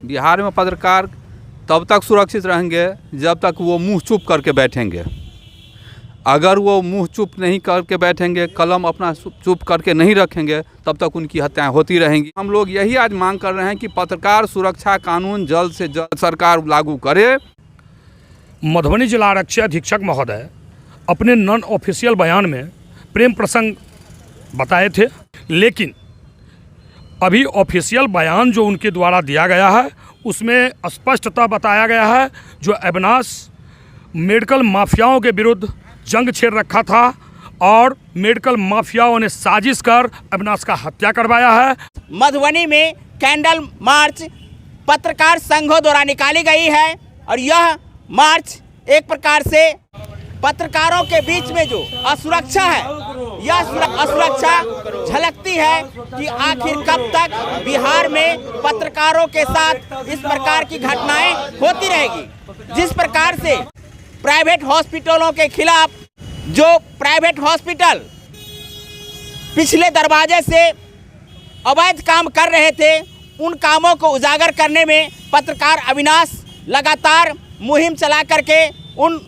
बिहार में पत्रकार तब तक सुरक्षित रहेंगे जब तक वो मुंह चुप करके बैठेंगे। अगर वो मुंह चुप नहीं करके बैठेंगे, कलम अपना चुप करके नहीं रखेंगे, तब तक उनकी हत्याएं होती रहेंगी। हम लोग यही आज मांग कर रहे हैं कि पत्रकार सुरक्षा कानून जल्द से जल्द सरकार लागू करे। मधुबनी जिला आरक्षी अधीक्षक महोदय अपने नॉन ऑफिशियल बयान में प्रेम प्रसंग बताए थे, लेकिन अभी ऑफिशियल बयान जो उनके द्वारा दिया गया है उसमें स्पष्टतः बताया गया है जो अविनाश मेडिकल माफियाओं के विरुद्ध जंग छेड़ रखा था और मेडिकल माफियाओं ने साजिश कर अविनाश का हत्या करवाया है। मधुबनी में कैंडल मार्च पत्रकार संघों द्वारा निकाली गई है और यह मार्च एक प्रकार से पत्रकारों के बीच में जो असुरक्षा है, यह असुरक्षा झलकती है कि आखिर कब तक बिहार में पत्रकारों के साथ इस प्रकार की घटनाएं होती रहेगी। जिस प्रकार से प्राइवेट हॉस्पिटलों के खिलाफ जो प्राइवेट हॉस्पिटल पिछले दरवाजे से अवैध काम कर रहे थे, उन कामों को उजागर करने में पत्रकार अविनाश लगातार मुहिम चला करके उन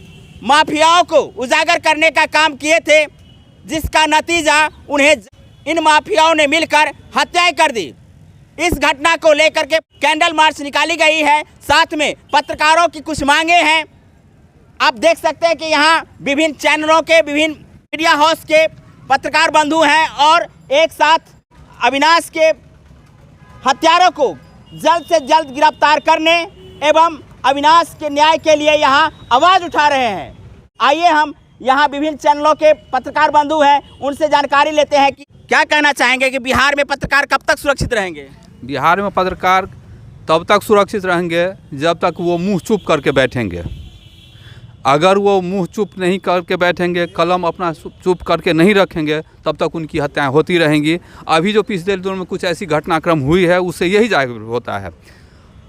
माफियाओं को उजागर करने का काम किए थे, जिसका नतीजा उन्हें इन माफियाओं ने मिलकर हत्याएं कर दी। इस घटना को लेकर के कैंडल मार्च निकाली गई है, साथ में पत्रकारों की कुछ मांगे हैं। आप देख सकते हैं कि यहाँ विभिन्न चैनलों के, विभिन्न मीडिया हाउस के पत्रकार बंधु हैं और एक साथ अविनाश के हत्यारों को जल्द से जल्द गिरफ्तार करने एवं अविनाश के न्याय के लिए यहाँ आवाज़ उठा रहे हैं। आइए हम यहाँ विभिन्न चैनलों के पत्रकार बंधु हैं, उनसे जानकारी लेते हैं कि क्या कहना चाहेंगे कि बिहार में पत्रकार कब तक सुरक्षित रहेंगे। बिहार में पत्रकार तब तक सुरक्षित रहेंगे जब तक वो मुंह चुप करके बैठेंगे। अगर वो मुंह चुप नहीं करके बैठेंगे, कलम अपना चुप करके नहीं रखेंगे, तब तक उनकी हत्याएं होती रहेंगी। अभी जो पिछले दिनों में कुछ ऐसी घटनाक्रम हुई है, उससे यही जाहिर होता है।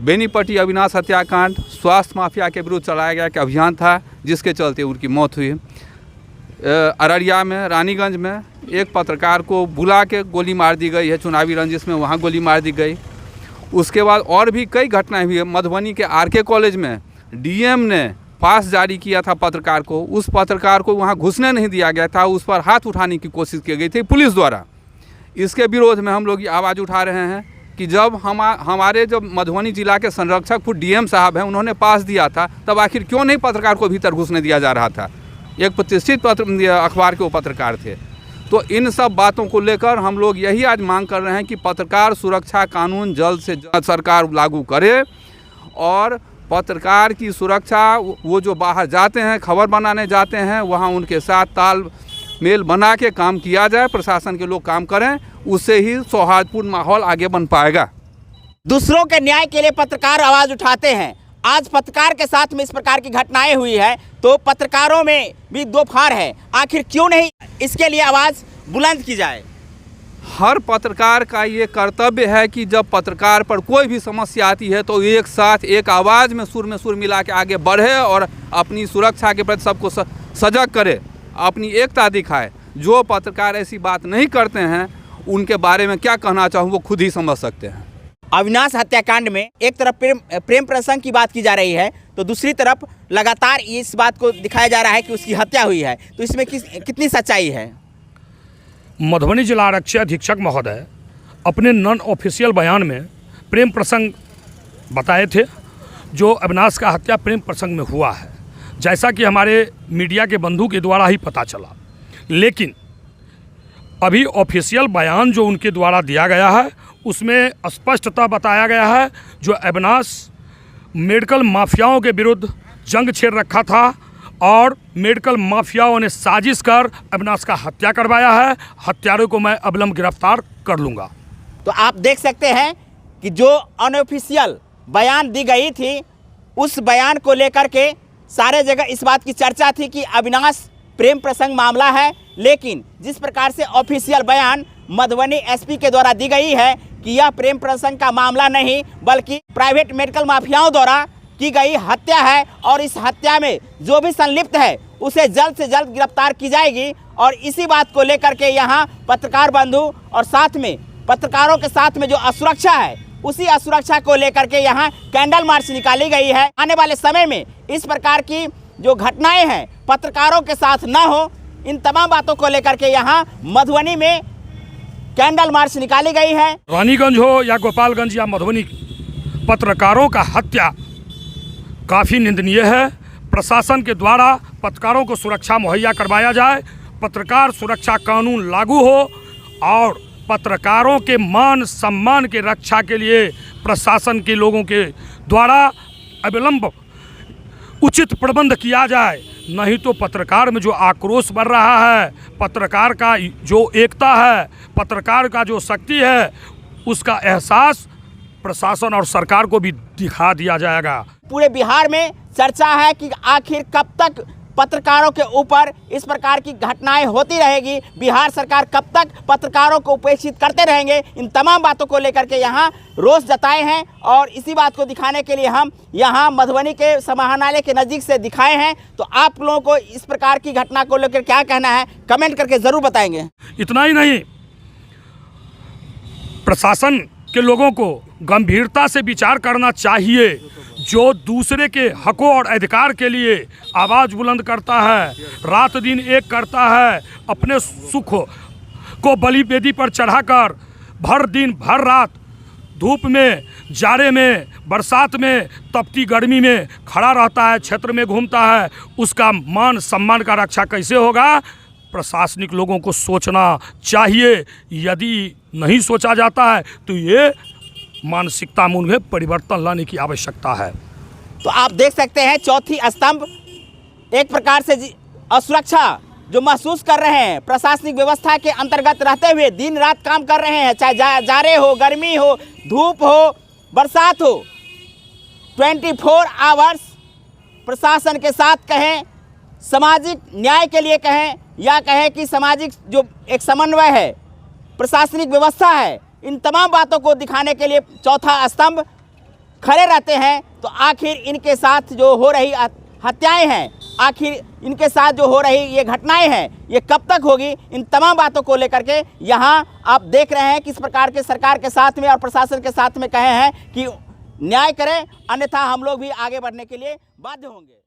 बेनीपट्टी अविनाश हत्याकांड स्वास्थ्य माफिया के विरुद्ध चलाया गया एक अभियान था, जिसके चलते उनकी मौत हुई। अररिया में, रानीगंज में एक पत्रकार को बुला के गोली मार दी गई है, चुनावी रंजिश में वहाँ गोली मार दी गई। उसके बाद और भी कई घटनाएं हुई है। मधुबनी के आरके कॉलेज में डीएम ने पास जारी किया था पत्रकार को, उस पत्रकार को वहाँ घुसने नहीं दिया गया था, उस पर हाथ उठाने की कोशिश की गई थी पुलिस द्वारा। इसके विरोध में हम लोग ये आवाज़ उठा रहे हैं कि जब हमारे जब मधुबनी जिला के संरक्षक खुद डीएम साहब हैं, उन्होंने पास दिया था, तब आखिर क्यों नहीं पत्रकार को भीतर घुसने दिया जा रहा था। एक प्रतिष्ठित अखबार के वो पत्रकार थे। तो इन सब बातों को लेकर हम लोग यही आज मांग कर रहे हैं कि पत्रकार सुरक्षा कानून जल्द से जल्द सरकार लागू करे और पत्रकार की सुरक्षा, वो जो बाहर जाते हैं, खबर बनाने जाते हैं, वहाँ उनके साथ तालमेल बना के काम किया जाए, प्रशासन के लोग काम करें, उससे ही सौहार्दपूर्ण माहौल आगे बन पाएगा। दूसरों के न्याय के लिए पत्रकार आवाज़ उठाते हैं। आज पत्रकार के साथ में इस प्रकार की घटनाएं हुई है तो पत्रकारों में भी दो फाड़ है। आखिर क्यों नहीं इसके लिए आवाज़ बुलंद की जाए। हर पत्रकार का ये कर्तव्य है कि जब पत्रकार पर कोई भी समस्या आती है तो एक साथ एक आवाज़ में सुर मिला के आगे बढ़े और अपनी सुरक्षा के प्रति सबको सजग करे, अपनी एकता दिखाए। जो पत्रकार ऐसी बात नहीं करते हैं, उनके बारे में क्या कहना चाहूँ वो खुद ही समझ सकते हैं। अविनाश हत्याकांड में एक तरफ प्रेम प्रसंग की बात की जा रही है तो दूसरी तरफ लगातार इस बात को दिखाया जा रहा है कि उसकी हत्या हुई है, तो इसमें कितनी सच्चाई है। मधुबनी जिला आरक्षी अधीक्षक महोदय अपने नॉन ऑफिशियल बयान में प्रेम प्रसंग बताए थे जो अविनाश का हत्या प्रेम प्रसंग में हुआ है, जैसा कि हमारे मीडिया के बंधु के द्वारा ही पता चला। लेकिन अभी ऑफिशियल बयान जो उनके द्वारा दिया गया है उसमें स्पष्टतः बताया गया है जो अविनाश मेडिकल माफियाओं के विरुद्ध जंग छेड़ रखा था और मेडिकल माफियाओं ने साजिश कर अविनाश का हत्या करवाया है। हत्यारों को मैं अविलंब गिरफ्तार कर लूँगा। तो आप देख सकते हैं कि जो अनऑफिशियल बयान दी गई थी, उस बयान को लेकर के सारे जगह इस बात की चर्चा थी कि अविनाश प्रेम प्रसंग मामला है, लेकिन जिस प्रकार से ऑफिशियल बयान मधुबनी एसपी के द्वारा दी गई है कि यह प्रेम प्रसंग का मामला नहीं बल्कि प्राइवेट मेडिकल माफियाओं द्वारा की गई हत्या है और इस हत्या में जो भी संलिप्त है उसे जल्द से जल्द गिरफ्तार की जाएगी। और इसी बात को लेकर के यहाँ पत्रकार बंधु और साथ में पत्रकारों के साथ में जो असुरक्षा है उसी असुरक्षा को लेकर के यहाँ कैंडल मार्च निकाली गई है। आने वाले समय में इस प्रकार की जो घटनाएं हैं पत्रकारों के साथ ना हो, इन तमाम बातों को लेकर के यहाँ मधुबनी में कैंडल मार्च निकाली गई है। रानीगंज हो या गोपालगंज या मधुबनी, पत्रकारों का हत्या काफ़ी निंदनीय है। प्रशासन के द्वारा पत्रकारों को सुरक्षा मुहैया करवाया जाए, पत्रकार सुरक्षा कानून लागू हो और पत्रकारों के मान सम्मान के रक्षा के लिए प्रशासन के लोगों के द्वारा अविलंब उचित प्रबंध किया जाए। नहीं तो पत्रकार में जो आक्रोश बढ़ रहा है, पत्रकार का जो एकता है, पत्रकार का जो शक्ति है, उसका एहसास प्रशासन और सरकार को भी दिखा दिया जाएगा। पूरे बिहार में चर्चा है कि आखिर कब तक पत्रकारों के ऊपर इस प्रकार की घटनाएं होती रहेगी, बिहार सरकार कब तक पत्रकारों को उपेक्षित करते रहेंगे। इन तमाम बातों को लेकर के यहाँ रोष जताए हैं और इसी बात को दिखाने के लिए हम यहाँ मधुबनी के समाहरणालय के नज़दीक से दिखाए हैं। तो आप लोगों को इस प्रकार की घटना को लेकर क्या कहना है, कमेंट करके ज़रूर बताएंगे। इतना ही नहीं, प्रशासन के लोगों को गंभीरता से विचार करना चाहिए। जो दूसरे के हकों और अधिकार के लिए आवाज़ बुलंद करता है, रात दिन एक करता है, अपने सुख को बलि वेदी पर चढ़ाकर भर दिन भर रात धूप में, जाड़े में, बरसात में, तपती गर्मी में खड़ा रहता है, क्षेत्र में घूमता है, उसका मान सम्मान का रक्षा कैसे होगा? प्रशासनिक लोगों को सोचना चाहिए। यदि नहीं सोचा जाता है तो ये मानसिकता में परिवर्तन लाने की आवश्यकता है। तो आप देख सकते हैं चौथी स्तंभ एक प्रकार से असुरक्षा जो महसूस कर रहे हैं, प्रशासनिक व्यवस्था के अंतर्गत रहते हुए दिन रात काम कर रहे हैं, चाहे जाड़े हो, गर्मी हो, धूप हो, बरसात हो, 24 आवर्स प्रशासन के साथ कहें, सामाजिक न्याय के लिए कहें या कहें कि सामाजिक जो एक समन्वय है, प्रशासनिक व्यवस्था है, इन तमाम बातों को दिखाने के लिए चौथा स्तंभ खड़े रहते हैं। तो आखिर इनके साथ जो हो रही हत्याएं हैं, आखिर इनके साथ जो हो रही ये घटनाएं हैं, ये कब तक होगी? इन तमाम बातों को लेकर के यहाँ आप देख रहे हैं किस प्रकार के सरकार के साथ में और प्रशासन के साथ में कहे हैं कि न्याय करें, अन्यथा हम लोग भी आगे बढ़ने के लिए बाध्य होंगे।